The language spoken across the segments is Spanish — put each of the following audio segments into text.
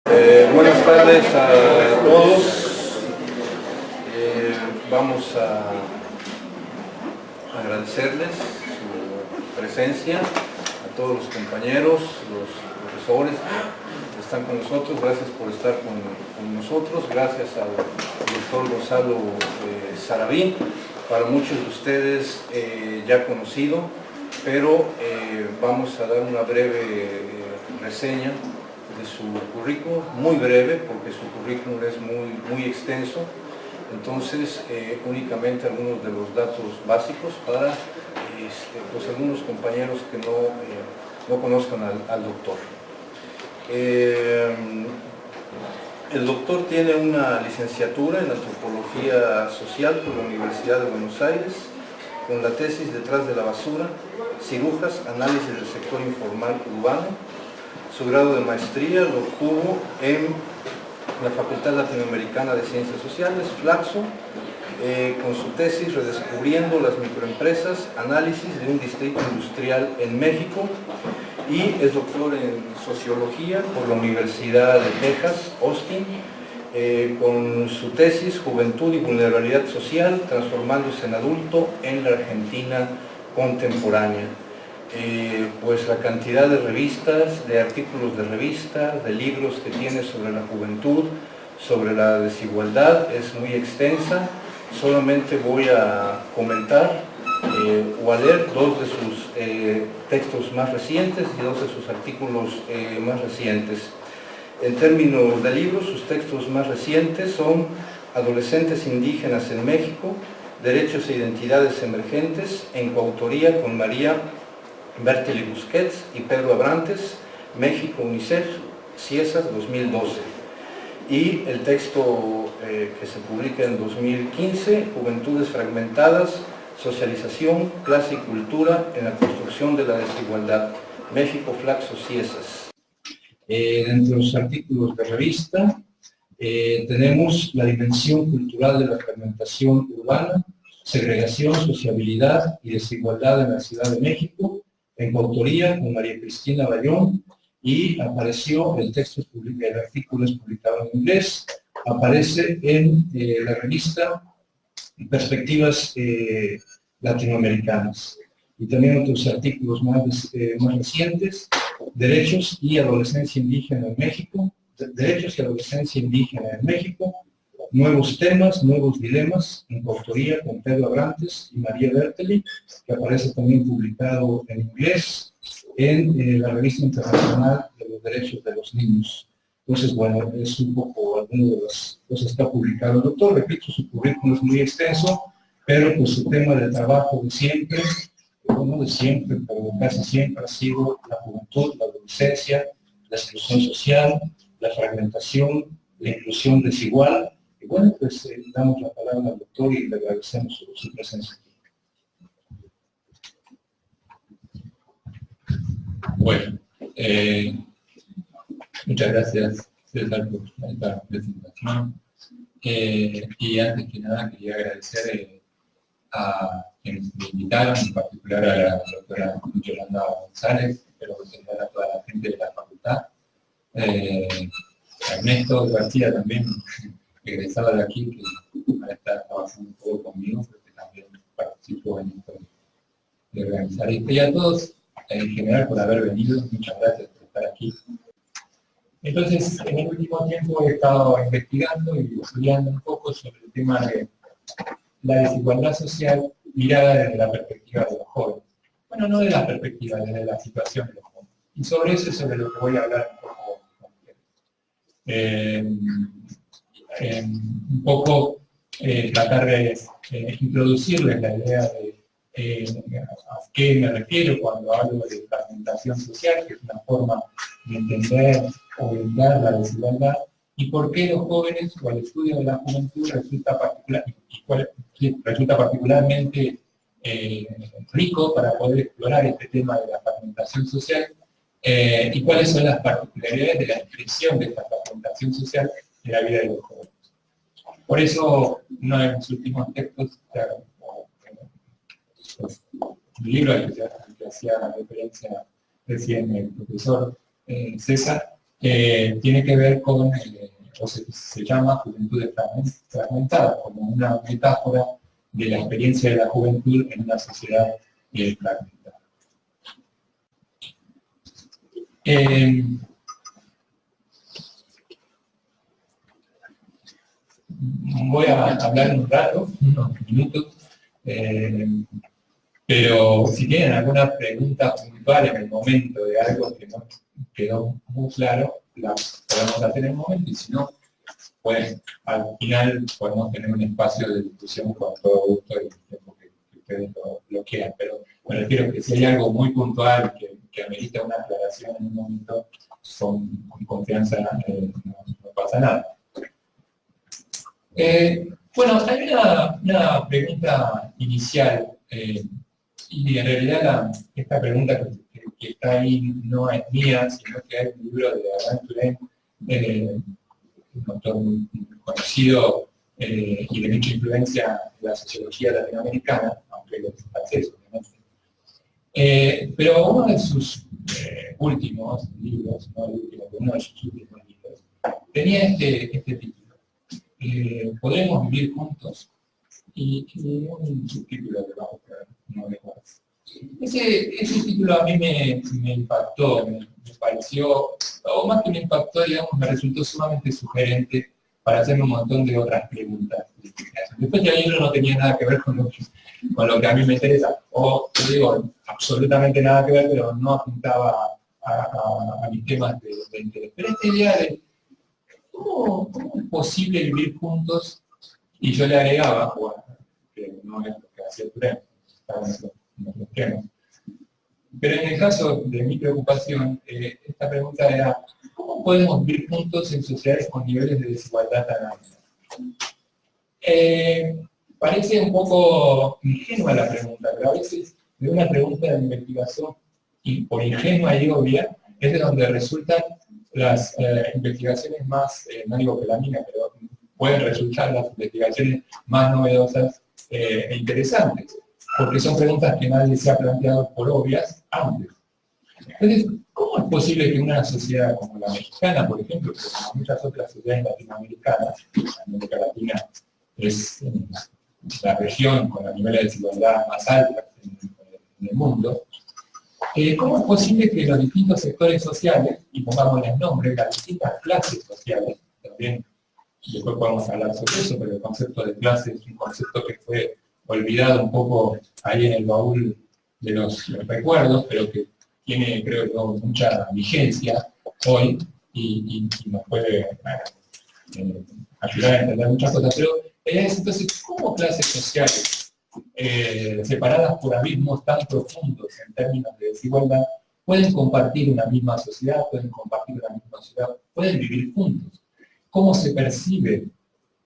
Buenas tardes a todos. Vamos a agradecerles su presencia, a todos los compañeros, los profesores que están con nosotros. Gracias por estar con nosotros. Gracias al doctor Gonzalo Sarabí, para muchos de ustedes ya conocido, pero vamos a dar una breve reseña de su currículum, muy breve, porque su currículum es muy extenso. Entonces, únicamente algunos de los datos básicos para pues algunos compañeros que no conozcan al doctor. El doctor tiene una licenciatura en Antropología Social por la Universidad de Buenos Aires, con la tesis Detrás de la basura, cirujas, análisis del sector informal urbano. Su grado de maestría lo obtuvo en la Facultad Latinoamericana de Ciencias Sociales, Flaxo, con su tesis Redescubriendo las microempresas, análisis de un distrito industrial en México, y es doctor en Sociología por la Universidad de Texas, Austin, con su tesis Juventud y Vulnerabilidad Social, transformándose en adulto en la Argentina contemporánea. Pues la cantidad de revistas, de artículos de revistas, de libros que tiene sobre la juventud, sobre la desigualdad, es muy extensa. Solamente voy a comentar o a leer dos de sus textos más recientes y dos de sus artículos más recientes. En términos de libros, sus textos más recientes son Adolescentes indígenas en México, Derechos e identidades emergentes, en coautoría con María Berteli Busquets y Pedro Abrantes, México, UNICEF, Ciesas, 2012. Y el texto que se publica en 2015, Juventudes fragmentadas, socialización, clase y cultura en la construcción de la desigualdad, México, Flaxo, Ciesas. Dentro de los artículos de revista tenemos la dimensión cultural de la fragmentación urbana, segregación, sociabilidad y desigualdad en la Ciudad de México, en coautoría con María Cristina Bayón, y apareció, el artículo es publicado en inglés, aparece en la revista Perspectivas Latinoamericanas. Y también otros artículos más recientes, Derechos y Adolescencia Indígena en México, Derechos y Adolescencia Indígena en México, Nuevos temas, nuevos dilemas, en coautoría con Pedro Abrantes y María Berteli, que aparece también publicado en inglés en la Revista Internacional de los Derechos de los Niños. Entonces, bueno, es un poco alguno de las cosas que está publicado el doctor. Repito, su currículum es muy extenso, pero pues su tema de trabajo de siempre, no de siempre, pero casi siempre ha sido la juventud, la adolescencia, la exclusión social, la fragmentación, la inclusión desigual. Y bueno, pues damos la palabra al doctor y le agradecemos su presencia. Bueno, muchas gracias, César, por esta presentación. Y antes que nada quería agradecer a quienes me invitaron, en particular a la doctora Yolanda González, pero presentar a toda la gente de la facultad. A Ernesto García también, egresado de aquí, que ahora está trabajando un poco conmigo, pero que también participó en esto de organizar esto. Y a todos, en general, por haber venido, muchas gracias por estar aquí. Entonces, en el último tiempo he estado investigando y estudiando un poco sobre el tema de la desigualdad social mirada desde la perspectiva de los jóvenes. Bueno, no de la perspectiva, desde la situación de los jóvenes. Y sobre eso es sobre lo que voy a hablar un poco con ustedes. Un poco tratar de introducirles la idea de a qué me refiero cuando hablo de fragmentación social, que es una forma de entender o evitar la desigualdad, y por qué los jóvenes o el estudio de la juventud resulta particularmente rico para poder explorar este tema de la fragmentación social, y cuáles son las particularidades de la descripción de esta fragmentación social en la vida de los jóvenes. Por eso, uno de los últimos textos, un libro al que hacía referencia recién el profesor César, tiene que ver con, o se llama juventud fragmentada, como una metáfora de la experiencia de la juventud en una sociedad fragmentada. Voy a hablar un rato, unos minutos, pero si tienen alguna pregunta puntual en el momento de algo que no quedó muy claro, la podemos hacer en el momento, y si no, pues al final podemos tener un espacio de discusión con todo gusto y el tiempo que ustedes lo quieran. Pero me refiero que si hay algo muy puntual que amerita una aclaración en un momento, con confianza no pasa nada. Bueno, hay una pregunta inicial, y en realidad esta pregunta que está ahí no es mía, sino que es un libro de Alain Touraine, un autor muy conocido y de mucha influencia en la sociología latinoamericana, aunque él es francés, obviamente. Pero uno de sus últimos libros, no el último, pero uno de sus últimos libros, tenía este título. ¿Podremos vivir juntos? Y un subtítulo que vamos a ver, no recuerdo. Ese título a mí me impactó, me pareció, o más que me impactó, digamos, me resultó sumamente sugerente para hacerme un montón de otras preguntas. Después ya el libro no tenía nada que ver con lo que a mí me interesa, o te digo, absolutamente nada que ver, pero no apuntaba a mis temas de interés. Pero esta idea de ¿cómo es posible vivir juntos? Y yo le agregaba, bueno, que no es lo que hacía Touraine, en los temas. Pero en el caso de mi preocupación, esta pregunta era, ¿cómo podemos vivir juntos en sociedades con niveles de desigualdad tan altos? Parece un poco ingenua la pregunta, pero a veces de una pregunta de investigación, y por ingenua y obvia, es de donde resultan las investigaciones más, no digo que la mía, pero pueden resultar las investigaciones más novedosas e interesantes, porque son preguntas que nadie se ha planteado por obvias antes. Entonces, ¿cómo es posible que una sociedad como la mexicana, por ejemplo, como muchas otras sociedades latinoamericanas, América Latina es la región con los niveles de desigualdad más altos en el mundo, ¿cómo es posible que los distintos sectores sociales, y pongámosles nombre, las distintas clases sociales, también después podemos hablar sobre eso, pero el concepto de clase es un concepto que fue olvidado un poco ahí en el baúl de los recuerdos, pero que tiene, creo yo, mucha vigencia hoy y nos puede ayudar a entender muchas cosas. Pero entonces, ¿cómo clases sociales separadas por abismos tan profundos en términos de desigualdad pueden compartir una misma sociedad, pueden compartir una misma ciudad, pueden vivir juntos? ¿Cómo se percibe,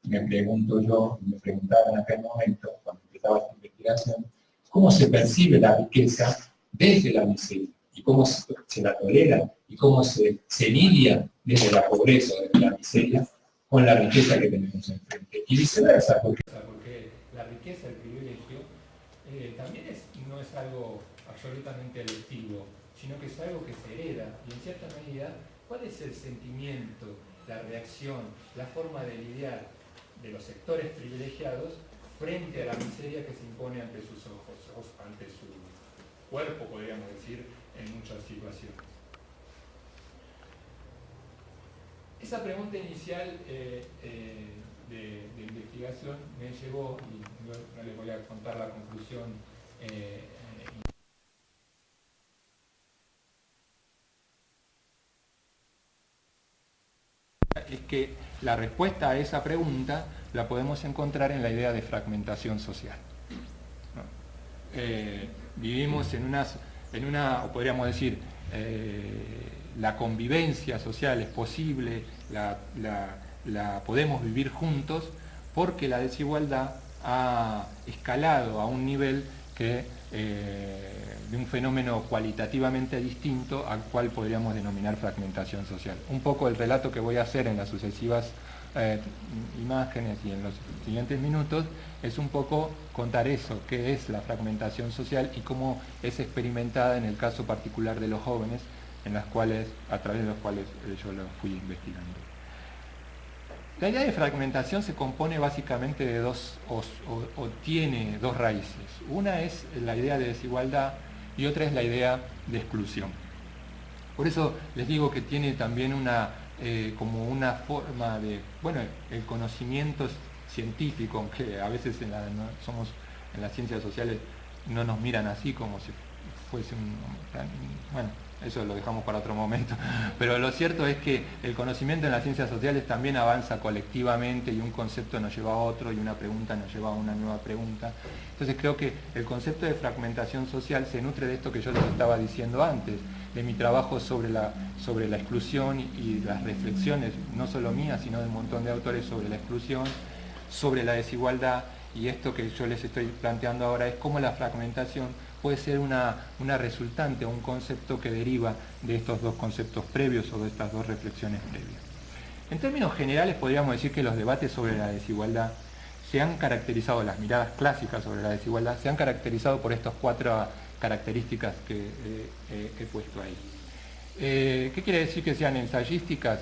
me pregunto yo, me preguntaba en aquel momento, cuando empezaba esta investigación, cómo se percibe la riqueza desde la miseria? ¿Y cómo se la tolera? ¿Y cómo se lidia desde la pobreza, desde la miseria, con la riqueza que tenemos enfrente? Y viceversa, porque la riqueza, el privilegio, también no es algo absolutamente electivo, sino que es algo que se hereda, y en cierta medida, ¿cuál es el sentimiento, la reacción, la forma de lidiar de los sectores privilegiados frente a la miseria que se impone ante sus ojos, ante su cuerpo, podríamos decir, en muchas situaciones? Esa pregunta inicial de investigación me llevó, y no les voy a contar la conclusión, es que la respuesta a esa pregunta la podemos encontrar en la idea de fragmentación social. ¿No? Vivimos en una, o podríamos decir, la convivencia social es posible, la podemos vivir juntos, porque la desigualdad ha escalado a un nivel que de un fenómeno cualitativamente distinto al cual podríamos denominar fragmentación social. Un poco el relato que voy a hacer en las sucesivas imágenes y en los siguientes minutos es un poco contar eso, qué es la fragmentación social y cómo es experimentada en el caso particular de los jóvenes a través de los cuales yo lo fui investigando. La idea de fragmentación se compone básicamente de o tiene dos raíces. Una es la idea de desigualdad y otra es la idea de exclusión. Por eso les digo que tiene también como una forma de, bueno, el conocimiento científico, aunque a veces en las ciencias sociales no nos miran así como si fuese bueno, eso lo dejamos para otro momento, pero lo cierto es que el conocimiento en las ciencias sociales también avanza colectivamente y un concepto nos lleva a otro y una pregunta nos lleva a una nueva pregunta. Entonces creo que el concepto de fragmentación social se nutre de esto que yo les estaba diciendo antes, de mi trabajo sobre la exclusión y las reflexiones, no solo mías, sino de un montón de autores sobre la exclusión, sobre la desigualdad, y esto que yo les estoy planteando ahora es cómo la fragmentación puede ser una resultante o un concepto que deriva de estos dos conceptos previos o de estas dos reflexiones previas. En términos generales podríamos decir que los debates sobre la desigualdad se han caracterizado, las miradas clásicas sobre la desigualdad, se han caracterizado por estas cuatro características que he puesto ahí. ¿Qué quiere decir que sean ensayísticas?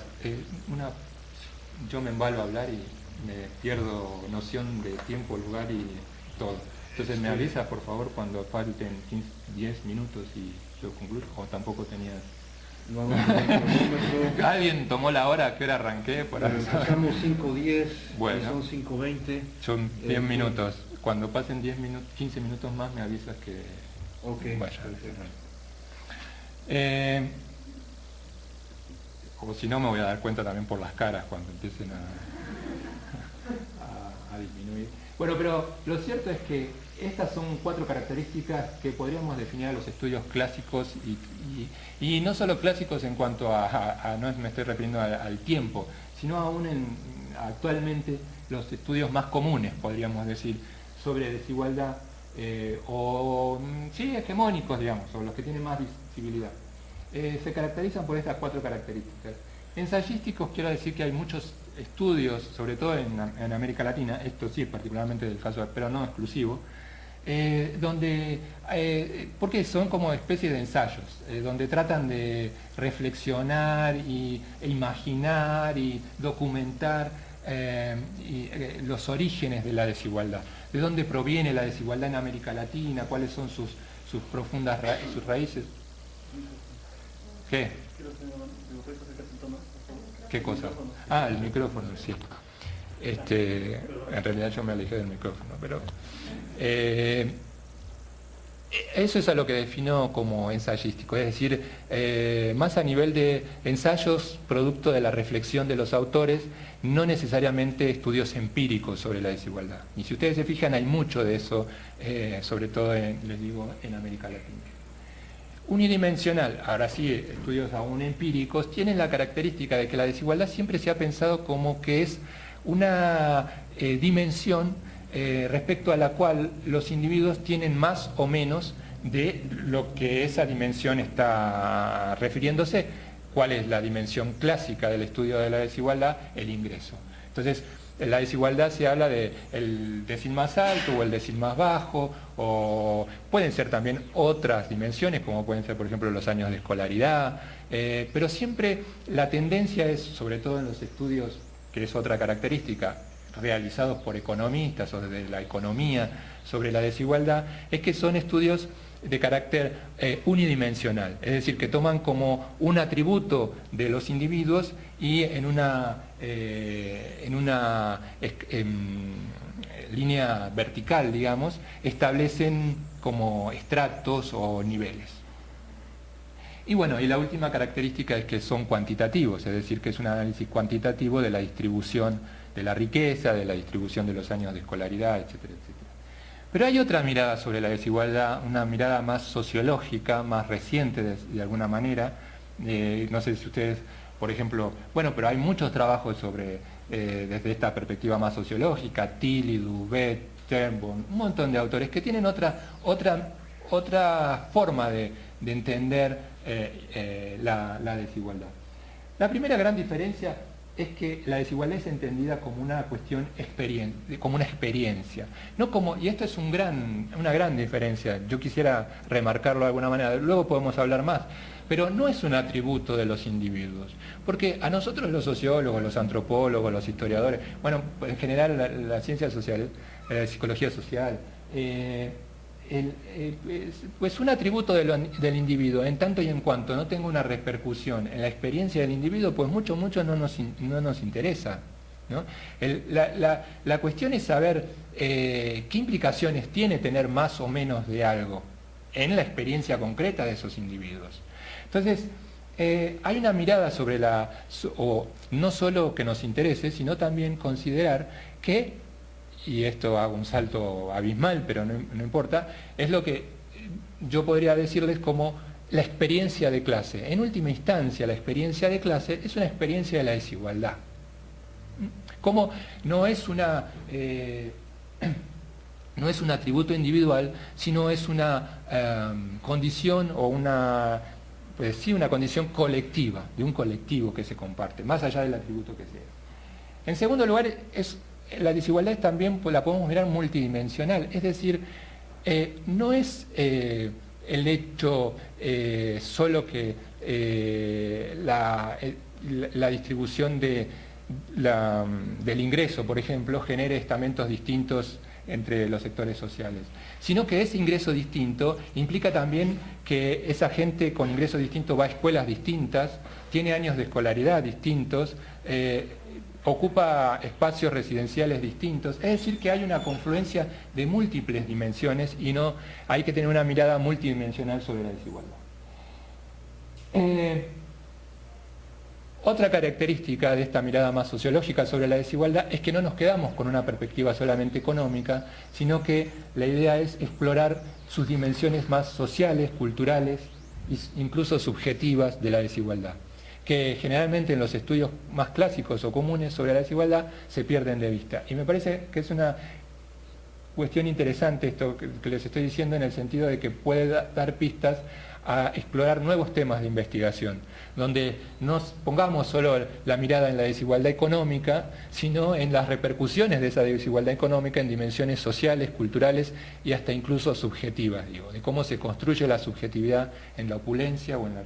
Yo me embalo a hablar y me pierdo noción de tiempo, lugar y todo. Entonces me avisa por favor cuando falten 10 minutos y yo concluyo, o tampoco tenías... ¿Alguien tomó la hora? ¿A qué hora arranqué? Empezamos 5:10, bueno, son 5:20. Son 10 minutos. Cuando pasen 15 minutos más me avisas que... Ok, vaya. O si no me voy a dar cuenta también por las caras cuando empiecen a disminuir. Bueno, pero lo cierto es que estas son cuatro características que podríamos definir a los estudios clásicos y no solo clásicos en cuanto no me estoy refiriendo al tiempo, sino aún actualmente los estudios más comunes, podríamos decir, sobre desigualdad sí, hegemónicos, digamos, o los que tienen más visibilidad. Se caracterizan por estas cuatro características. Ensayísticos quiero decir que hay muchos estudios, sobre todo en América Latina, esto sí, particularmente del caso, pero no exclusivo, porque son como especies de ensayos, donde tratan de reflexionar e imaginar y documentar los orígenes de la desigualdad, de dónde proviene la desigualdad en América Latina, cuáles son sus profundas sus raíces. ¿Qué? ¿Qué cosa? Ah, el micrófono, sí. En realidad yo me alejé del micrófono, pero eso es a lo que defino como ensayístico, es decir, más a nivel de ensayos producto de la reflexión de los autores, no necesariamente estudios empíricos sobre la desigualdad. Y si ustedes se fijan, hay mucho de eso, sobre todo, les digo, en América Latina. Unidimensional, ahora sí, estudios aún empíricos, tienen la característica de que la desigualdad siempre se ha pensado como que es una dimensión respecto a la cual los individuos tienen más o menos de lo que esa dimensión está refiriéndose. ¿Cuál es la dimensión clásica del estudio de la desigualdad? El ingreso. Entonces, en la desigualdad se habla del decil más alto o el decil más bajo, o pueden ser también otras dimensiones, como pueden ser, por ejemplo, los años de escolaridad, pero siempre la tendencia es, sobre todo en los estudios, que es otra característica, realizados por economistas o desde la economía sobre la desigualdad, es que son estudios de carácter unidimensional, es decir, que toman como un atributo de los individuos y en una línea vertical, digamos, establecen como estratos o niveles. Y bueno, y la última característica es que son cuantitativos, es decir, que es un análisis cuantitativo de la distribución de la riqueza, de la distribución de los años de escolaridad, etcétera, etcétera. Pero hay otra mirada sobre la desigualdad, una mirada más sociológica, más reciente de alguna manera. No sé si ustedes, por ejemplo, bueno, pero hay muchos trabajos sobre, desde esta perspectiva más sociológica, Tilly, Dubet, Turnbull, un montón de autores que tienen otra forma de entender la desigualdad. La primera gran diferencia es que la desigualdad es entendida como una cuestión como una experiencia. No como, y esto es una gran diferencia, yo quisiera remarcarlo de alguna manera, luego podemos hablar más, pero no es un atributo de los individuos, porque a nosotros los sociólogos, los antropólogos, los historiadores, bueno, en general la ciencia social, la psicología social, pues un atributo del individuo, en tanto y en cuanto no tenga una repercusión en la experiencia del individuo, pues mucho no nos interesa, ¿no? La cuestión es saber qué implicaciones tiene tener más o menos de algo en la experiencia concreta de esos individuos. Entonces, hay una mirada sobre o no solo que nos interese, sino también considerar que, y esto hago un salto abismal, pero no importa, es lo que yo podría decirles como la experiencia de clase. En última instancia, la experiencia de clase es una experiencia de la desigualdad. Como no es no es un atributo individual, sino es una condición o una condición colectiva, de un colectivo que se comparte, más allá del atributo que sea. En segundo lugar, la desigualdad también la podemos mirar multidimensional, es decir, no es el hecho solo que la distribución del ingreso, por ejemplo, genere estamentos distintos entre los sectores sociales, sino que ese ingreso distinto implica también que esa gente con ingreso distinto va a escuelas distintas, tiene años de escolaridad distintos, ocupa espacios residenciales distintos, es decir, que hay una confluencia de múltiples dimensiones y no hay que tener una mirada multidimensional sobre la desigualdad. Otra característica de esta mirada más sociológica sobre la desigualdad es que no nos quedamos con una perspectiva solamente económica, sino que la idea es explorar sus dimensiones más sociales, culturales e incluso subjetivas de la desigualdad, que generalmente en los estudios más clásicos o comunes sobre la desigualdad se pierden de vista. Y me parece que es una cuestión interesante esto que les estoy diciendo, en el sentido de que puede dar pistas a explorar nuevos temas de investigación, donde no pongamos solo la mirada en la desigualdad económica, sino en las repercusiones de esa desigualdad económica en dimensiones sociales, culturales y hasta incluso subjetivas, de cómo se construye la subjetividad en la opulencia o en la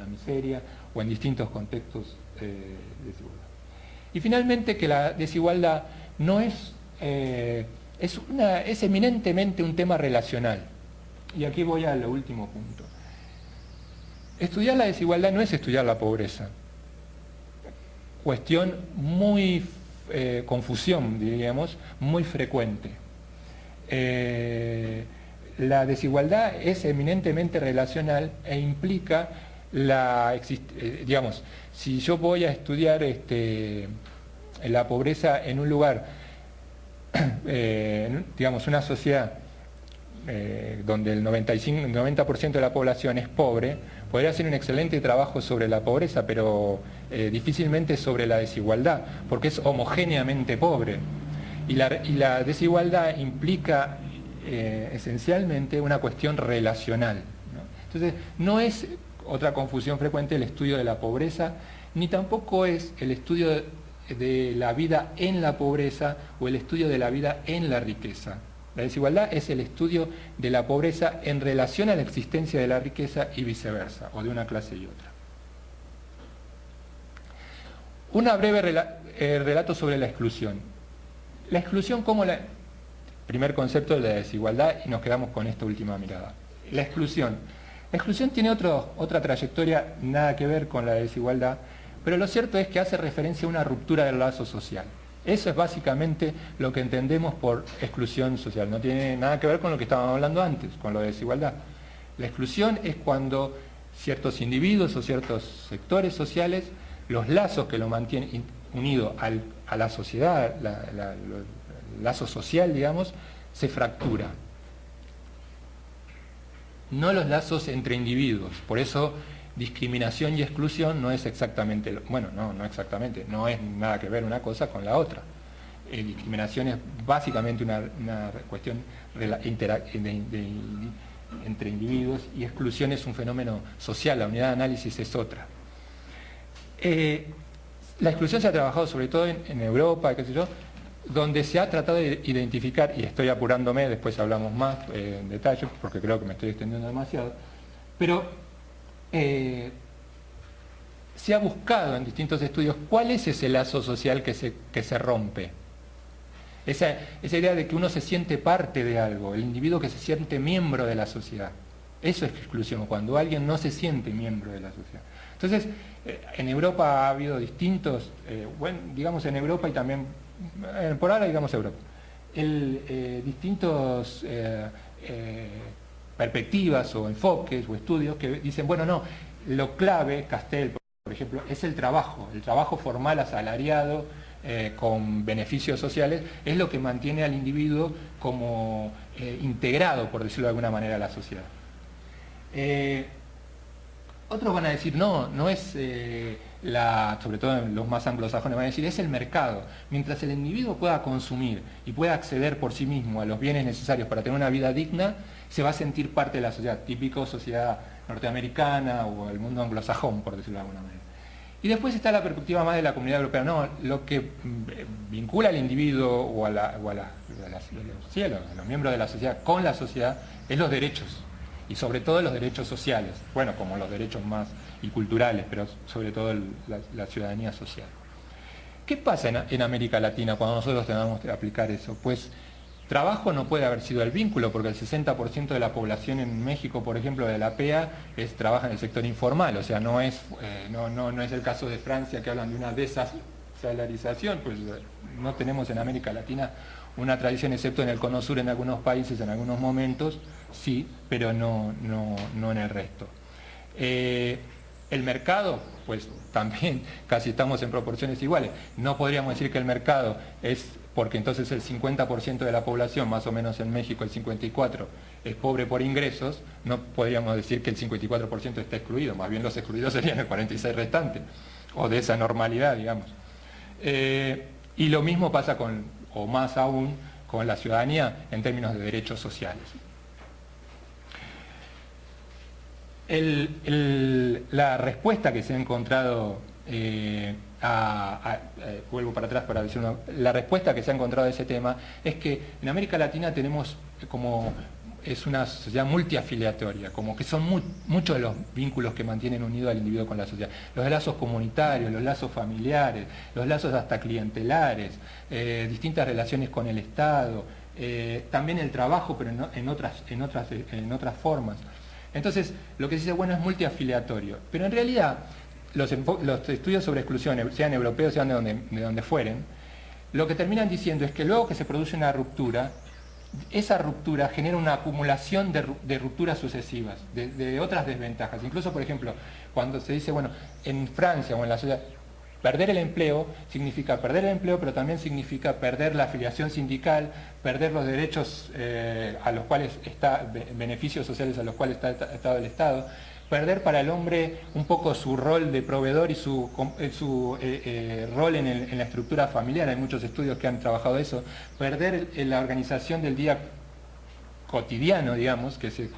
miseria o en distintos contextos de desigualdad. Y finalmente, que la desigualdad no es eminentemente un tema relacional. Y aquí voy al último punto. Estudiar la desigualdad no es estudiar la pobreza. Cuestión confusión, diríamos, muy frecuente. La desigualdad es eminentemente relacional e implica digamos, si yo voy a estudiar la pobreza en un lugar, digamos, una sociedad donde el 90% de la población es pobre, podría hacer un excelente trabajo sobre la pobreza, pero difícilmente sobre la desigualdad, porque es homogéneamente pobre. Y la desigualdad implica esencialmente una cuestión relacional, ¿no? Entonces, no es otra confusión frecuente el estudio de la pobreza, ni tampoco es el estudio de la vida en la pobreza o el estudio de la vida en la riqueza. La desigualdad es el estudio de la pobreza en relación a la existencia de la riqueza y viceversa, o de una clase y otra. Un breve relato sobre la exclusión. La exclusión como primer concepto de la desigualdad, y nos quedamos con esta última mirada. La exclusión. La exclusión tiene otra trayectoria, nada que ver con la desigualdad, pero lo cierto es que hace referencia a una ruptura del lazo social. Eso es básicamente lo que entendemos por exclusión social. No tiene nada que ver con lo que estábamos hablando antes, con lo de desigualdad. La exclusión es cuando ciertos individuos o ciertos sectores sociales, los lazos que lo mantienen unido a la sociedad, el lazo social, digamos, se fractura. No los lazos entre individuos. Por eso discriminación y exclusión no es exactamente, no exactamente, no es nada que ver una cosa con la otra. Discriminación es básicamente una cuestión entre individuos, y exclusión es un fenómeno social, la unidad de análisis es otra. La exclusión se ha trabajado sobre todo en Europa, qué sé yo, donde se ha tratado de identificar, y estoy apurándome, después hablamos más en detalle, porque creo que me estoy extendiendo demasiado, pero se ha buscado en distintos estudios cuál es ese lazo social que se rompe. Esa idea de que uno se siente parte de algo, el individuo que se siente miembro de la sociedad. Eso es exclusión, cuando alguien no se siente miembro de la sociedad. Entonces, en Europa ha habido distintos, bueno, digamos en Europa y también, por ahora digamos Europa, distintos perspectivas o enfoques o estudios que dicen, bueno, no, lo clave, Castel, por ejemplo, es el trabajo formal asalariado, con beneficios sociales, es lo que mantiene al individuo como integrado, por decirlo de alguna manera, a la sociedad. Otros van a decir, no es sobre todo los más anglosajones van a decir, es el mercado. Mientras el individuo pueda consumir y pueda acceder por sí mismo a los bienes necesarios para tener una vida digna, se va a sentir parte de la sociedad, típico sociedad norteamericana o el mundo anglosajón, por decirlo de alguna manera. Y después está la perspectiva más de la Comunidad Europea. No, lo que vincula al individuo o a los miembros de la sociedad con la sociedad es los derechos, y sobre todo los derechos sociales, bueno, como los derechos más y culturales, pero sobre todo la ciudadanía social. ¿Qué pasa en América Latina cuando nosotros tengamos que aplicar eso? Pues trabajo no puede haber sido el vínculo, porque el 60% de la población en México, por ejemplo, de la PEA, trabaja en el sector informal, o sea, no es el caso de Francia, que hablan de una desalarización, pues no tenemos en América Latina una tradición, excepto en el Cono Sur, en algunos países, en algunos momentos, sí, pero no en el resto. El mercado, pues también casi estamos en proporciones iguales. No podríamos decir que el mercado es, porque entonces el 50% de la población, más o menos en México el 54%, es pobre por ingresos, no podríamos decir que el 54% está excluido, más bien los excluidos serían el 46% restante, o de esa normalidad, digamos. Y lo mismo pasa o más aún, con la ciudadanía en términos de derechos sociales. La respuesta que se ha encontrado, vuelvo para atrás para decir la respuesta que se ha encontrado a ese tema es que en América Latina es una sociedad multiafiliatoria, como que son muchos de los vínculos que mantienen unido al individuo con la sociedad. Los lazos comunitarios, los lazos familiares, los lazos hasta clientelares, distintas relaciones con el Estado, también el trabajo, pero en otras formas. Entonces, lo que se dice, bueno, es multiafiliatorio, pero en realidad los estudios sobre exclusión, sean europeos, sean de donde fueren, lo que terminan diciendo es que luego que se produce una ruptura, esa ruptura genera una acumulación de rupturas sucesivas, de otras desventajas. Incluso, por ejemplo, cuando se dice, bueno, en Francia o en la ciudad, perder el empleo significa perder el empleo, pero también significa perder la afiliación sindical, perder los derechos a los cuales beneficios sociales a los cuales está atado el Estado, perder para el hombre un poco su rol de proveedor y su rol en la estructura familiar. Hay muchos estudios que han trabajado eso. Perder la organización del día cotidiano, digamos, que se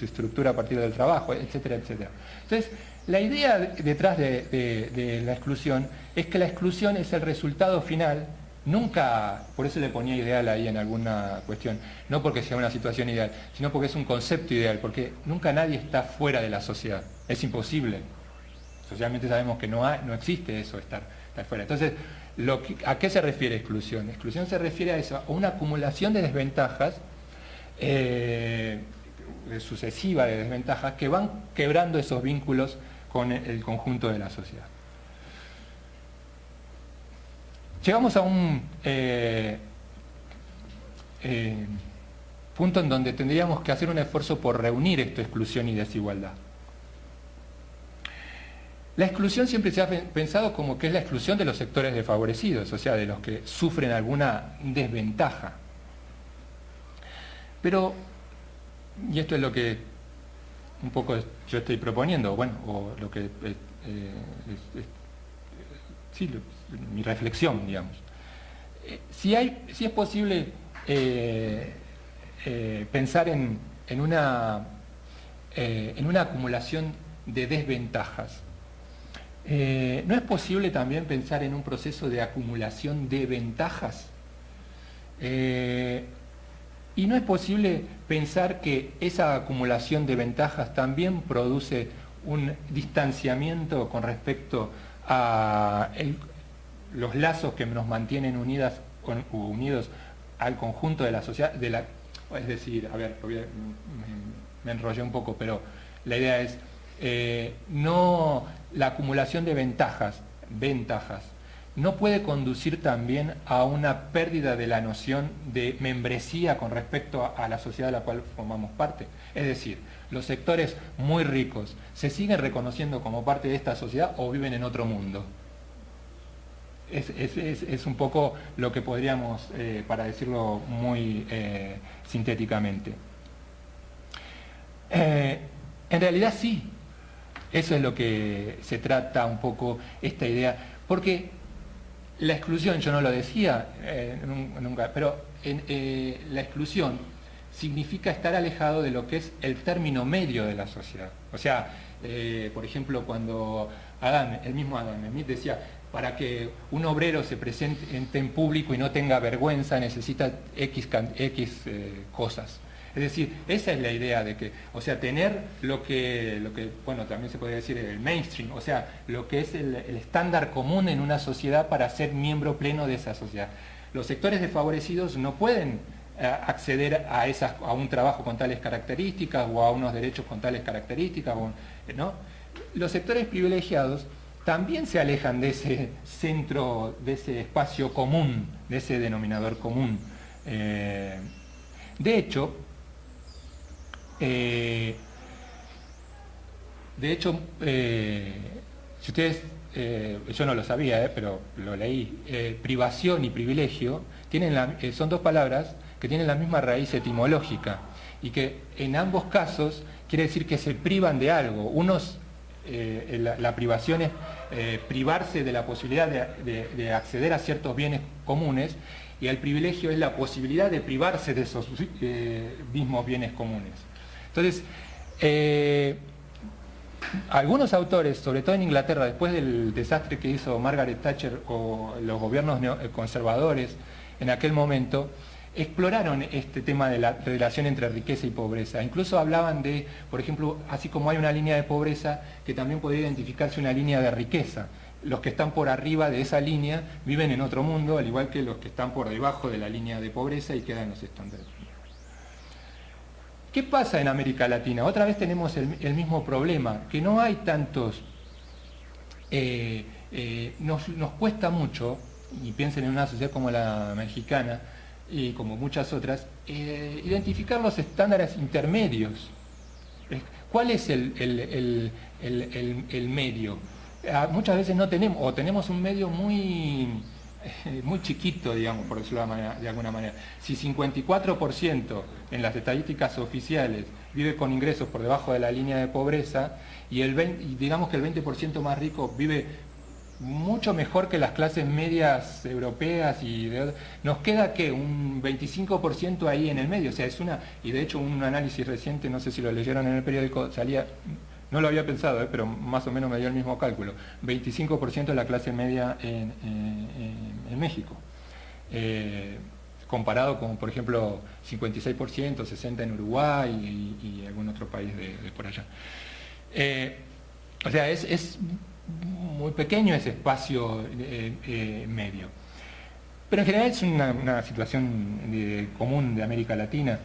estructura a partir del trabajo, etcétera, etcétera. Entonces, la idea detrás de la exclusión es que la exclusión es el resultado final. Nunca, por eso le ponía ideal ahí en alguna cuestión, no porque sea una situación ideal, sino porque es un concepto ideal, porque nunca nadie está fuera de la sociedad, es imposible. Socialmente sabemos que no existe eso, estar fuera. Entonces, ¿a qué se refiere exclusión? Exclusión se refiere a eso, a una acumulación de desventajas, sucesiva de desventajas, que van quebrando esos vínculos con el conjunto de la sociedad. Llegamos a un punto en donde tendríamos que hacer un esfuerzo por reunir esta exclusión y desigualdad. La exclusión siempre se ha pensado como que es la exclusión de los sectores desfavorecidos, o sea, de los que sufren alguna desventaja. Pero, y esto es lo que un poco yo estoy proponiendo, bueno, o lo que mi reflexión, digamos. Si es posible pensar en una acumulación de desventajas, ¿no es posible también pensar en un proceso de acumulación de ventajas? ¿Y no es posible pensar que esa acumulación de ventajas también produce un distanciamiento con respecto a los lazos que nos mantienen unidos al conjunto de la sociedad? Es decir, a ver, me enrollé un poco, pero la idea es, no, la acumulación de ventajas, no puede conducir también a una pérdida de la noción de membresía con respecto a la sociedad de la cual formamos parte. Es decir, los sectores muy ricos, ¿se siguen reconociendo como parte de esta sociedad o viven en otro mundo? Es un poco lo que podríamos, para decirlo muy sintéticamente. En realidad sí, eso es lo que se trata un poco esta idea, porque la exclusión, yo no lo decía nunca, pero la exclusión significa estar alejado de lo que es el término medio de la sociedad. O sea, por ejemplo, cuando el mismo Adam Smith decía, para que un obrero se presente en público y no tenga vergüenza necesita X cosas. Es decir, esa es la idea de que, o sea, tener lo que bueno, también se podría decir el mainstream, o sea, lo que es el estándar común en una sociedad para ser miembro pleno de esa sociedad. Los sectores desfavorecidos no pueden acceder a un trabajo con tales características o a unos derechos con tales características, ¿no? Los sectores privilegiados también se alejan de ese centro, de ese espacio común, de ese denominador común. De hecho, si ustedes, yo no lo sabía, pero lo leí, privación y privilegio son dos palabras que tienen la misma raíz etimológica y que en ambos casos quiere decir que se privan de algo. La privación es privarse de la posibilidad de acceder a ciertos bienes comunes, y el privilegio es la posibilidad de privarse de esos mismos bienes comunes. Entonces, algunos autores, sobre todo en Inglaterra, después del desastre que hizo Margaret Thatcher o los gobiernos conservadores en aquel momento, exploraron este tema de la relación entre riqueza y pobreza. Incluso hablaban de, por ejemplo, así como hay una línea de pobreza, que también podría identificarse una línea de riqueza. Los que están por arriba de esa línea viven en otro mundo, al igual que los que están por debajo de la línea de pobreza y quedan en los estándares. ¿Qué pasa en América Latina? Otra vez tenemos el mismo problema, que no hay tantos... nos cuesta mucho, y piensen en una sociedad como la mexicana, y como muchas otras, identificar los estándares intermedios. ¿Cuál es el medio? Muchas veces no tenemos, o tenemos un medio muy chiquito, digamos, por decirlo de alguna manera. Si 54% en las estadísticas oficiales vive con ingresos por debajo de la línea de pobreza, y digamos que el 20% más rico vive mucho mejor que las clases medias europeas, nos queda que un 25% ahí en el medio. O sea, y de hecho un análisis reciente, no sé si lo leyeron en el periódico, salía, no lo había pensado, pero más o menos me dio el mismo cálculo, 25% de la clase media en México, comparado con, por ejemplo, 56%, 60% en Uruguay y algún otro país de por allá. O sea, es muy pequeño ese espacio medio. Pero en general es una situación común de América Latina.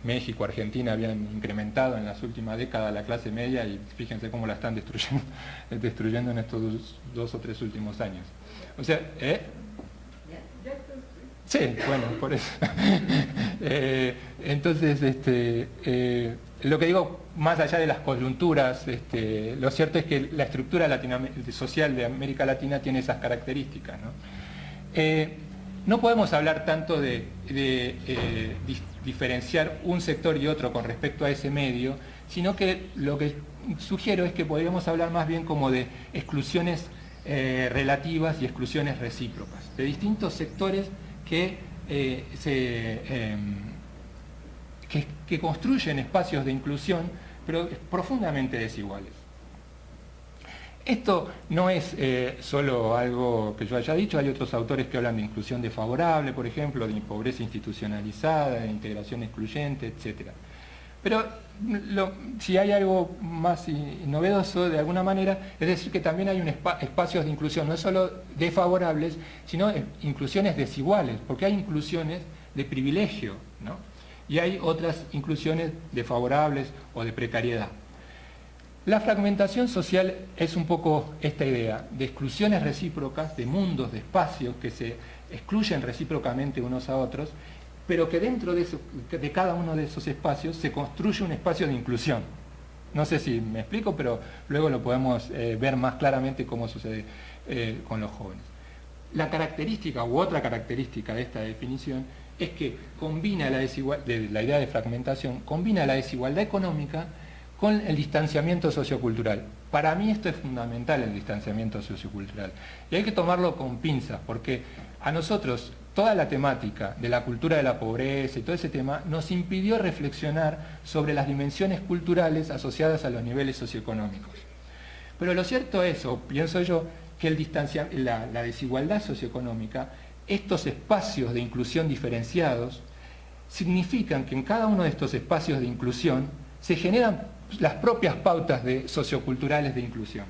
México, Argentina habían incrementado en las últimas décadas la clase media, y fíjense cómo la están destruyendo en estos 2 o 3 últimos años. O sea, sí, bueno, por eso. Entonces, lo que digo, más allá de las coyunturas, lo cierto es que la estructura social de América Latina tiene esas características, ¿no? No podemos hablar tanto de diferenciar un sector y otro con respecto a ese medio, sino que lo que sugiero es que podríamos hablar más bien como de exclusiones relativas y exclusiones recíprocas, de distintos sectores que construyen espacios de inclusión, pero profundamente desiguales. Esto no es solo algo que yo haya dicho, hay otros autores que hablan de inclusión desfavorable, por ejemplo, de pobreza institucionalizada, de integración excluyente, etc. Pero si hay algo más novedoso, de alguna manera, es decir que también hay espacios de inclusión, no solo desfavorables, sino inclusiones desiguales, porque hay inclusiones de privilegio, ¿no? Y hay otras inclusiones desfavorables o de precariedad. La fragmentación social es un poco esta idea de exclusiones recíprocas, de mundos, de espacios que se excluyen recíprocamente unos a otros, pero que dentro de cada uno de esos espacios se construye un espacio de inclusión. No sé si me explico, pero luego lo podemos ver más claramente cómo sucede con los jóvenes. La característica u otra característica de esta definición es que combina la idea de fragmentación, combina la desigualdad económica con el distanciamiento sociocultural. Para mí esto es fundamental, el distanciamiento sociocultural. Y hay que tomarlo con pinzas, porque a nosotros toda la temática de la cultura de la pobreza y todo ese tema nos impidió reflexionar sobre las dimensiones culturales asociadas a los niveles socioeconómicos. Pero lo cierto es, o pienso yo, que la desigualdad socioeconómica, estos espacios de inclusión diferenciados, significan que en cada uno de estos espacios de inclusión se generan las propias pautas socioculturales de inclusión.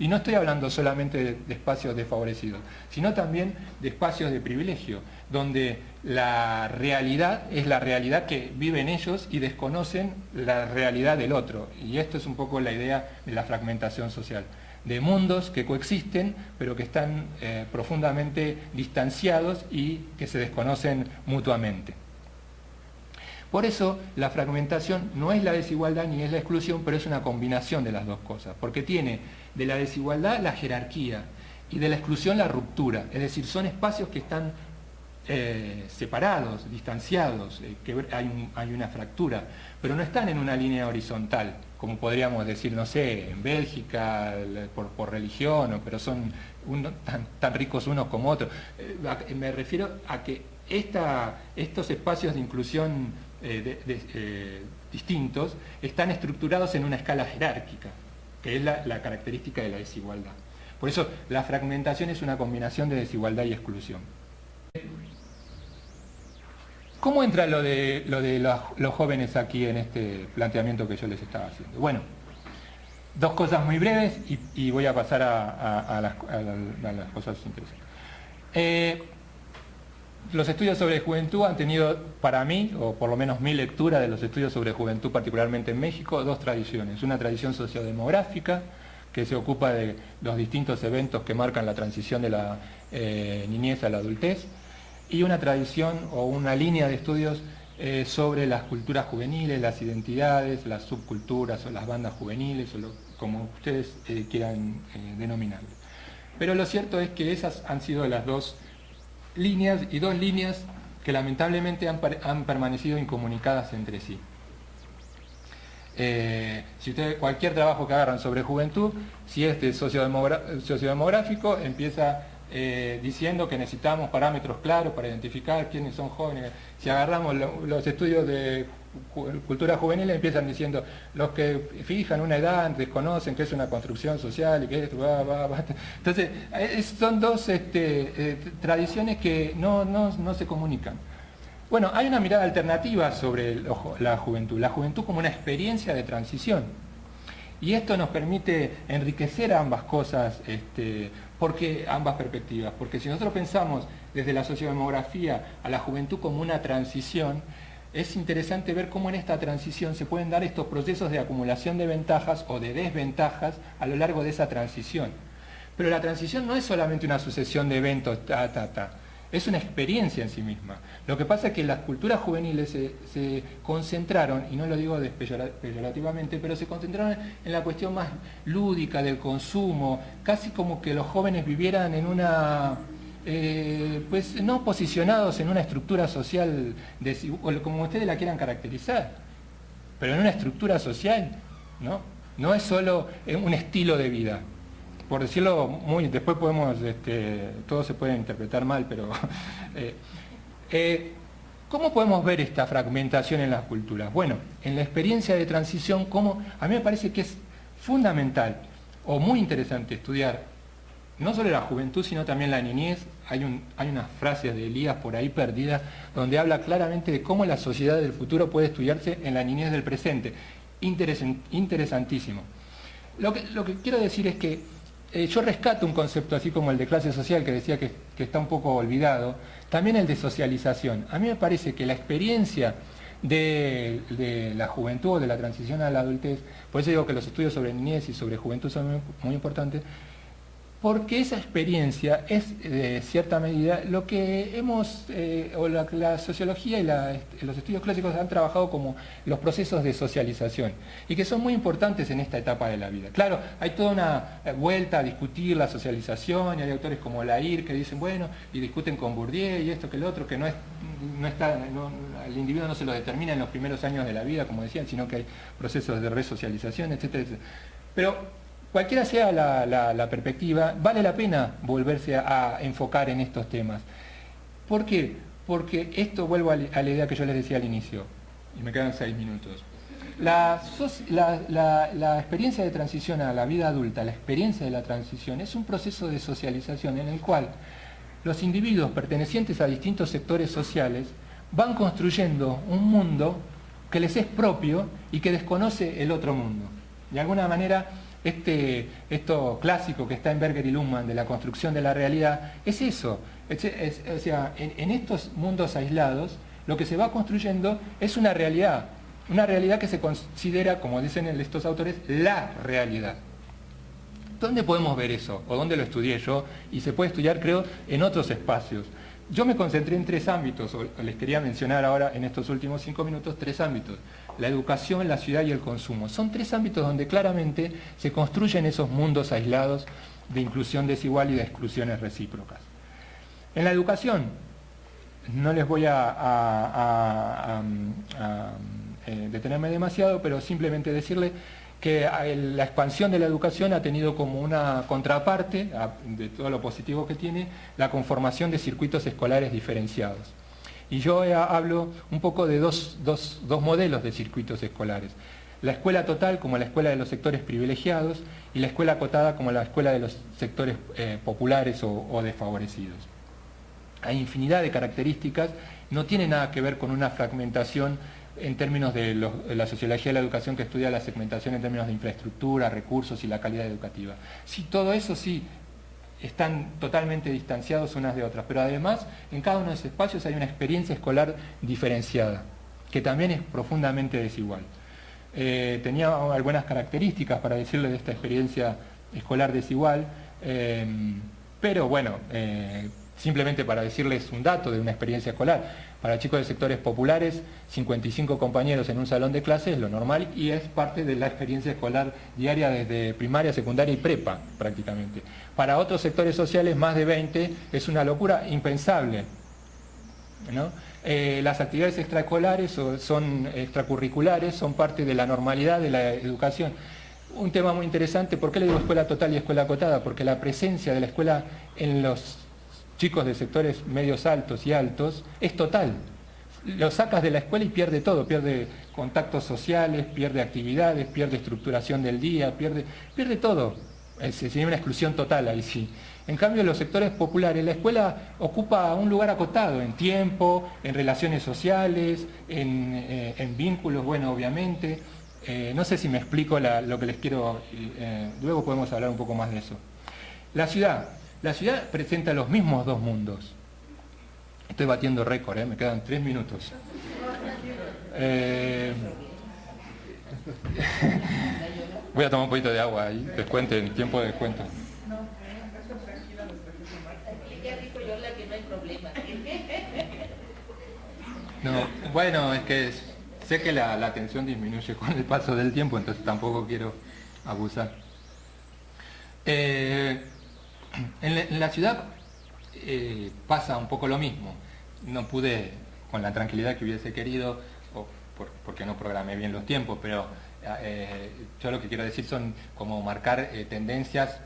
Y no estoy hablando solamente de espacios desfavorecidos, sino también de espacios de privilegio, donde la realidad es la realidad que viven ellos y desconocen la realidad del otro. Y esto es un poco la idea de la fragmentación social, de mundos que coexisten, pero que están profundamente distanciados y que se desconocen mutuamente. Por eso la fragmentación no es la desigualdad ni es la exclusión, pero es una combinación de las dos cosas, porque tiene de la desigualdad la jerarquía y de la exclusión la ruptura, es decir, son espacios que están separados, distanciados, que hay una fractura, pero no están en una línea horizontal, como podríamos decir, no sé, en Bélgica, por religión, pero son tan ricos unos como otros. Me refiero a que estos espacios de inclusión distintos están estructurados en una escala jerárquica, que es la característica de la desigualdad. Por eso la fragmentación es una combinación de desigualdad y exclusión. ¿Cómo entra lo de los jóvenes aquí en este planteamiento que yo les estaba haciendo? Bueno, dos cosas muy breves y voy a pasar a las cosas interesantes. Los estudios sobre juventud han tenido, para mí, o por lo menos mi lectura de los estudios sobre juventud, particularmente en México, dos tradiciones. Una tradición sociodemográfica, que se ocupa de los distintos eventos que marcan la transición de la niñez a la adultez, y una tradición o una línea de estudios sobre las culturas juveniles, las identidades, las subculturas o las bandas juveniles, o como ustedes quieran denominarlo. Pero lo cierto es que esas han sido las dos líneas, y dos líneas que lamentablemente han permanecido incomunicadas entre sí. Si ustedes, cualquier trabajo que agarran sobre juventud, si es de sociodemográfico, empieza diciendo que necesitamos parámetros claros para identificar quiénes son jóvenes. Si agarramos los estudios de cultura juvenil, empiezan diciendo los que fijan una edad, desconocen que es una construcción social y que esto Entonces, son dos tradiciones que no se comunican. Bueno, hay una mirada alternativa sobre la juventud como una experiencia de transición. Y esto nos permite enriquecer ambas cosas, ambas perspectivas. Porque si nosotros pensamos desde la sociodemografía a la juventud como una transición, es interesante ver cómo en esta transición se pueden dar estos procesos de acumulación de ventajas o de desventajas a lo largo de esa transición. Pero la transición no es solamente una sucesión de eventos, es una experiencia en sí misma. Lo que pasa es que las culturas juveniles se concentraron, y no lo digo peyorativamente, pero se concentraron en la cuestión más lúdica del consumo, casi como que los jóvenes vivieran en una... pues no posicionados en una estructura social, como ustedes la quieran caracterizar, pero en una estructura social, no es solo un estilo de vida. Por decirlo muy, después podemos, todo se puede interpretar mal, pero ¿cómo podemos ver esta fragmentación en las culturas? Bueno, en la experiencia de transición, a mí me parece que es fundamental o muy interesante estudiar no solo la juventud, sino también la niñez. Hay unas frases de Elías por ahí perdidas, donde habla claramente de cómo la sociedad del futuro puede estudiarse en la niñez del presente. Interesantísimo. Lo que quiero decir es que yo rescato un concepto así como el de clase social, que decía que está un poco olvidado, también el de socialización. A mí me parece que la experiencia de la juventud o de la transición a la adultez, por eso digo que los estudios sobre niñez y sobre juventud son muy importantes, porque esa experiencia es, de cierta medida, lo que la sociología y los estudios clásicos han trabajado como los procesos de socialización, y que son muy importantes en esta etapa de la vida. Claro, hay toda una vuelta a discutir la socialización, y hay autores como Lair que dicen, bueno, y discuten con Bourdieu y esto que el otro, que el individuo no se lo determina en los primeros años de la vida, como decían, sino que hay procesos de resocialización, etcétera, etcétera. Pero cualquiera sea la perspectiva, vale la pena volverse a enfocar en estos temas. ¿Por qué? Porque esto, vuelvo a la idea que yo les decía al inicio, y me quedan 6 minutos. La experiencia de transición a la vida adulta, la experiencia de la transición, es un proceso de socialización en el cual los individuos pertenecientes a distintos sectores sociales van construyendo un mundo que les es propio y que desconoce el otro mundo. De alguna manera, esto clásico que está en Berger y Luhmann de la construcción de la realidad, es eso. O sea, en estos mundos aislados, lo que se va construyendo es una realidad que se considera, como dicen estos autores, la realidad. ¿Dónde podemos ver eso? ¿O dónde lo estudié yo? Y se puede estudiar, creo, en otros espacios. Yo me concentré en 3 ámbitos, o les quería mencionar ahora en estos últimos 5 minutos 3 ámbitos. La educación, la ciudad y el consumo. Son 3 ámbitos donde claramente se construyen esos mundos aislados de inclusión desigual y de exclusiones recíprocas. En la educación, no les voy a detenerme demasiado, pero simplemente decirle que la expansión de la educación ha tenido como una contraparte, de todo lo positivo que tiene, la conformación de circuitos escolares diferenciados. Y yo hablo un poco de dos modelos de circuitos escolares. La escuela total como la escuela de los sectores privilegiados y la escuela acotada como la escuela de los sectores populares o desfavorecidos. Hay infinidad de características, no tiene nada que ver con una fragmentación en términos de la sociología de la educación que estudia la segmentación en términos de infraestructura, recursos y la calidad educativa. Sí, todo eso sí, están totalmente distanciados unas de otras, pero además en cada uno de esos espacios hay una experiencia escolar diferenciada, que también es profundamente desigual. Tenía algunas características para decirle de esta experiencia escolar desigual, pero bueno, simplemente para decirles un dato de una experiencia escolar. Para chicos de sectores populares, 55 compañeros en un salón de clase es lo normal y es parte de la experiencia escolar diaria desde primaria, secundaria y prepa prácticamente. Para otros sectores sociales, más de 20 es una locura impensable, ¿no? Las actividades extraescolares son extracurriculares, son parte de la normalidad de la educación. Un tema muy interesante, ¿por qué le digo escuela total y escuela acotada? Porque la presencia de la escuela en los chicos de sectores medios altos y altos es total. Lo sacas de la escuela y pierde todo, pierde contactos sociales, pierde actividades, pierde estructuración del día, pierde todo. Sería una exclusión total ahí sí. En cambio, en los sectores populares, la escuela ocupa un lugar acotado en tiempo, en relaciones sociales, en vínculos, bueno, obviamente. No sé si me explico lo que les quiero, luego podemos hablar un poco más de eso. La ciudad presenta los mismos 2 mundos. Estoy batiendo récord, me quedan 3 minutos. Voy a tomar un poquito de agua ahí, descuenten, tiempo de descuento. No, bueno, es que sé que la atención disminuye con el paso del tiempo, entonces tampoco quiero abusar. En la ciudad pasa un poco lo mismo. No pude, con la tranquilidad que hubiese querido, porque no programé bien los tiempos, pero yo lo que quiero decir son como marcar tendencias,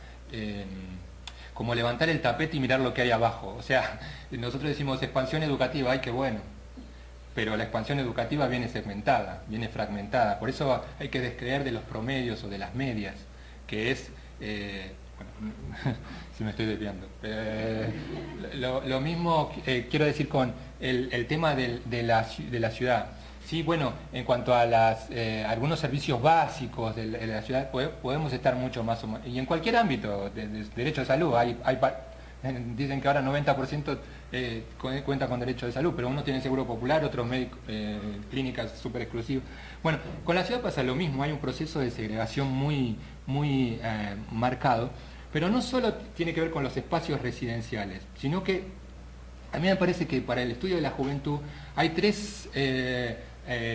como levantar el tapete y mirar lo que hay abajo. O sea, nosotros decimos expansión educativa, ¡ay, qué bueno! Pero la expansión educativa viene segmentada, viene fragmentada. Por eso hay que descreer de los promedios o de las medias, que es bueno, si me estoy desviando. Lo mismo quiero decir con el tema de la ciudad. Sí, bueno, en cuanto a algunos servicios básicos de la ciudad, podemos estar mucho más o menos. Y en cualquier ámbito, de derecho de salud, dicen que ahora 90% cuenta con derecho de salud, pero uno tiene seguro popular, otros médicos, clínicas súper exclusivas. Bueno, con la ciudad pasa lo mismo, hay un proceso de segregación muy marcado, pero no solo tiene que ver con los espacios residenciales, sino que a mí me parece que para el estudio de la juventud hay tres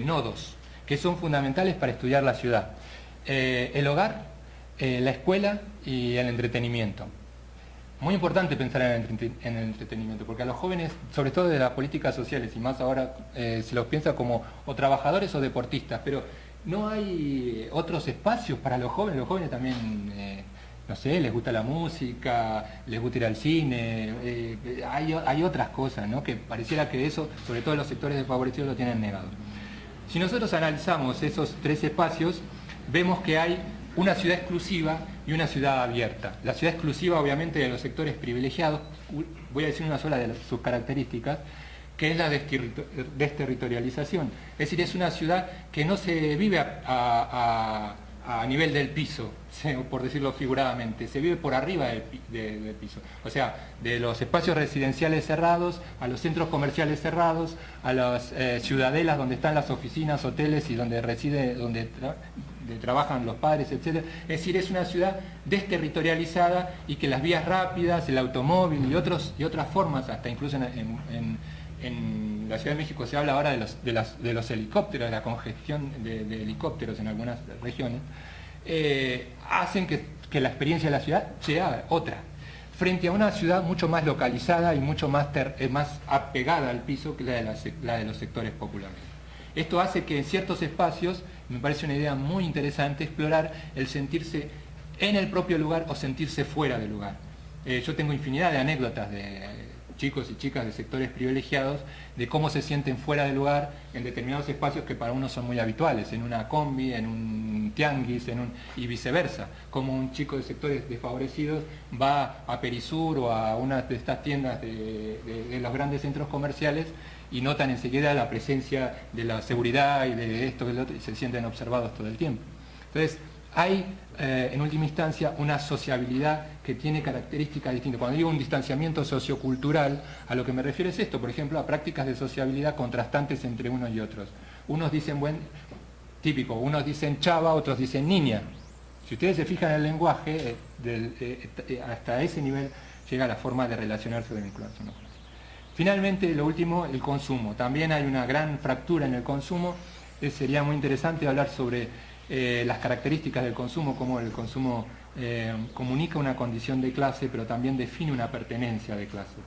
nodos que son fundamentales para estudiar la ciudad. El hogar, la escuela y el entretenimiento. Muy importante pensar en el entretenimiento, porque a los jóvenes, sobre todo de las políticas sociales, y más ahora se los piensa como o trabajadores o deportistas, pero no hay otros espacios para los jóvenes. Los jóvenes también, no sé, les gusta la música, les gusta ir al cine, hay otras cosas, ¿no? Que pareciera que eso, sobre todo los sectores desfavorecidos, lo tienen negado. Si nosotros analizamos esos tres espacios, vemos que hay una ciudad exclusiva y una ciudad abierta. La ciudad exclusiva, obviamente, de los sectores privilegiados, voy a decir una sola de sus características, que es la desterritorialización. Es decir, es una ciudad que no se vive a nivel del piso, por decirlo figuradamente, se vive por arriba del piso. O sea, de los espacios residenciales cerrados, a los centros comerciales cerrados, a las ciudadelas donde están las oficinas, hoteles y donde trabajan los padres, etc. Es decir, es una ciudad desterritorializada y que las vías rápidas, el automóvil y otras formas, hasta incluso en la Ciudad de México se habla ahora de los helicópteros, de la congestión de helicópteros en algunas regiones, hacen que la experiencia de la ciudad sea otra, frente a una ciudad mucho más localizada y mucho más apegada al piso que la de los sectores populares. Esto hace que en ciertos espacios, me parece una idea muy interesante, explorar el sentirse en el propio lugar o sentirse fuera del lugar. Yo tengo infinidad de anécdotas de chicos y chicas de sectores privilegiados, de cómo se sienten fuera del lugar en determinados espacios que para uno son muy habituales, en una combi, en un tianguis, y viceversa, como un chico de sectores desfavorecidos va a Perisur o a una de estas tiendas de los grandes centros comerciales y notan enseguida la presencia de la seguridad y de esto y de lo otro y se sienten observados todo el tiempo. Entonces, hay en última instancia una sociabilidad que tiene características distintas. Cuando digo un distanciamiento sociocultural, a lo que me refiero es esto, por ejemplo, a prácticas de sociabilidad contrastantes entre unos y otros. Unos dicen típico, unos dicen chava, otros dicen niña. Si ustedes se fijan en el lenguaje, hasta ese nivel llega la forma de relacionarse o de vincularse. Finalmente, lo último, el consumo. También hay una gran fractura en el consumo. Sería muy interesante hablar sobre las características del consumo, cómo el consumo comunica una condición de clase, pero también define una pertenencia de clase.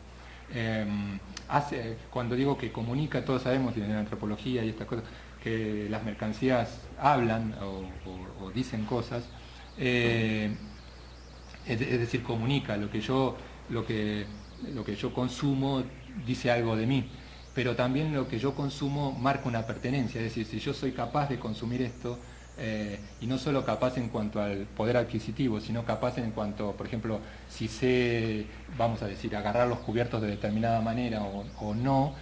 Cuando digo que comunica, todos sabemos en la antropología y estas cosas, que las mercancías hablan o dicen cosas, es decir, comunica, lo que yo consumo dice algo de mí, pero también lo que yo consumo marca una pertenencia, es decir, si yo soy capaz de consumir esto, y no solo capaz en cuanto al poder adquisitivo, sino capaz en cuanto, por ejemplo, si sé, vamos a decir, agarrar los cubiertos de determinada manera o no,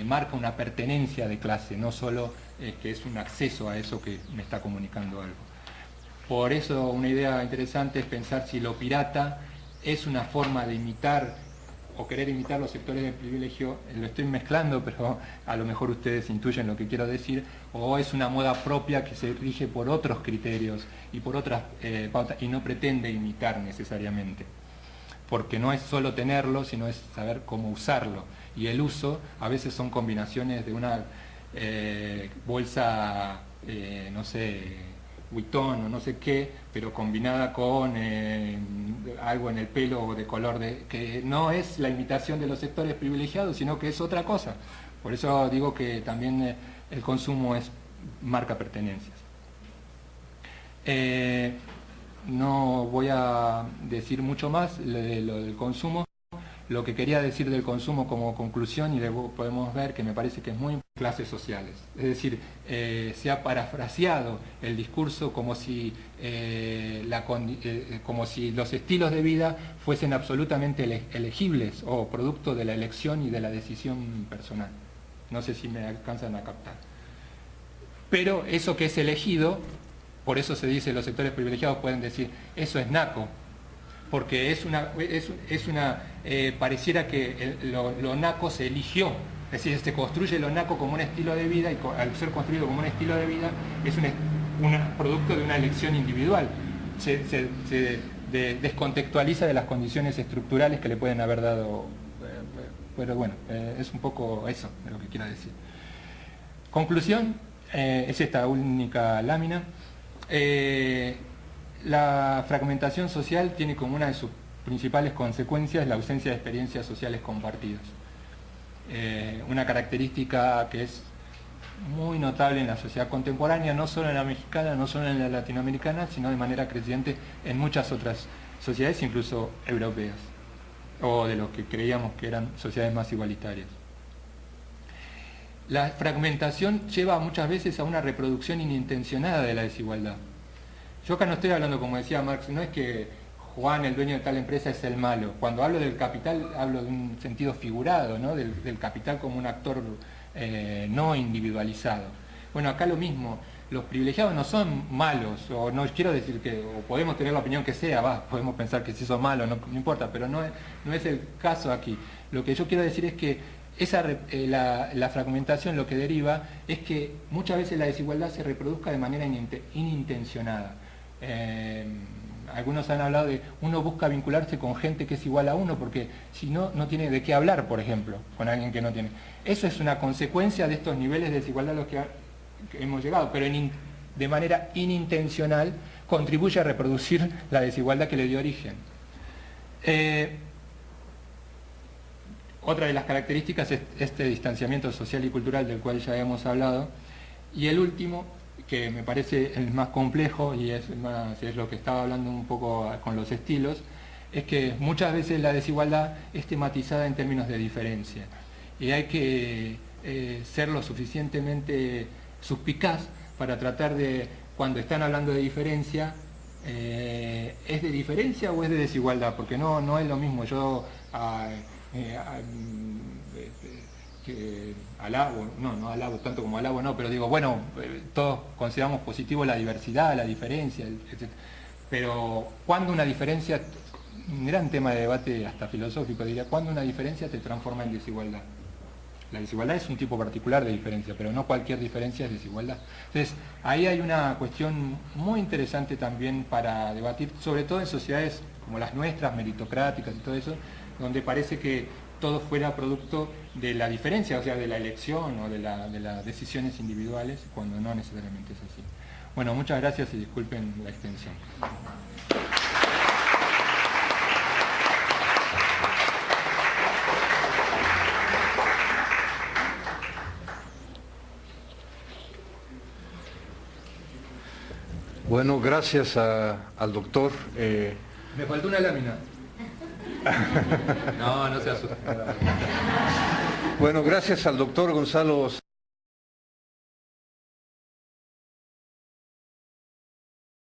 marca una pertenencia de clase, no solo que es un acceso a eso que me está comunicando algo. Por eso una idea interesante es pensar si lo pirata es una forma de imitar o querer imitar los sectores de privilegio, lo estoy mezclando, pero a lo mejor ustedes intuyen lo que quiero decir, o es una moda propia que se rige por otros criterios y por otras pautas y no pretende imitar necesariamente, porque no es solo tenerlo, sino es saber cómo usarlo, y el uso a veces son combinaciones de una bolsa, no sé, Vuitton o no sé qué, pero combinada con algo en el pelo o de color, que no es la imitación de los sectores privilegiados, sino que es otra cosa. Por eso digo que también el consumo marca pertenencias. No voy a decir mucho más lo del consumo. lo que quería decir del consumo como conclusión, y luego podemos ver que me parece que es muy clases sociales. Es decir, se ha parafraseado el discurso como si, como si los estilos de vida fuesen absolutamente elegibles o producto de la elección y de la decisión personal. No sé si me alcanzan a captar. Pero eso que es elegido, por eso se dice, los sectores privilegiados pueden decir, eso es naco, porque pareciera que lo naco se eligió, es decir, se construye lo naco como un estilo de vida, y al ser construido como un estilo de vida es un producto de una elección individual. Se descontextualiza de las condiciones estructurales que le pueden haber dado, pero bueno, es un poco eso de lo que quiero decir. Conclusión, es esta única lámina. La fragmentación social tiene como una de sus principales consecuencias la ausencia de experiencias sociales compartidas. Una característica que es muy notable en la sociedad contemporánea, no solo en la mexicana, no solo en la latinoamericana, sino de manera creciente en muchas otras sociedades, incluso europeas, o de lo que creíamos que eran sociedades más igualitarias. La fragmentación lleva muchas veces a una reproducción inintencionada de la desigualdad. Yo acá no estoy hablando, como decía Marx, no es que Juan, el dueño de tal empresa, es el malo. Cuando hablo del capital, hablo de un sentido figurado, ¿no? del capital como un actor no individualizado. Bueno, acá lo mismo, los privilegiados no son malos, o no quiero decir que, o podemos tener la opinión que sea, podemos pensar que sí son malos, no importa, pero no es el caso aquí. Lo que yo quiero decir es que la fragmentación lo que deriva es que muchas veces la desigualdad se reproduzca de manera inintencionada. Algunos han hablado de uno busca vincularse con gente que es igual a uno porque si no, no tiene de qué hablar, por ejemplo, con alguien que no tiene. Eso es una consecuencia de estos niveles de desigualdad a los que hemos llegado, pero de manera inintencional contribuye a reproducir la desigualdad que le dio origen. Otra de las características es este distanciamiento social y cultural del cual ya hemos hablado. Y el último, que me parece el más complejo, y es lo que estaba hablando un poco con los estilos, es que muchas veces la desigualdad es tematizada en términos de diferencia. Y hay que ser lo suficientemente suspicaz para tratar de, cuando están hablando de diferencia, ¿es de diferencia o es de desigualdad? Porque no es lo mismo. Yo no alabo tanto como alabo, no, pero digo, bueno, todos consideramos positivo la diversidad, la diferencia, etc. Pero cuando una diferencia, un gran tema de debate hasta filosófico, diría, cuando una diferencia te transforma en desigualdad. La desigualdad es un tipo particular de diferencia, pero no cualquier diferencia es desigualdad. Entonces, ahí hay una cuestión muy interesante también para debatir, sobre todo en sociedades como las nuestras, meritocráticas y todo eso, donde parece que todo fuera producto de la diferencia, o sea, de la elección o de las decisiones individuales, cuando no necesariamente es así. Bueno, muchas gracias y disculpen la extensión. Bueno, gracias al doctor. Me faltó una lámina. No se asusten. Bueno, gracias al doctor Gonzalo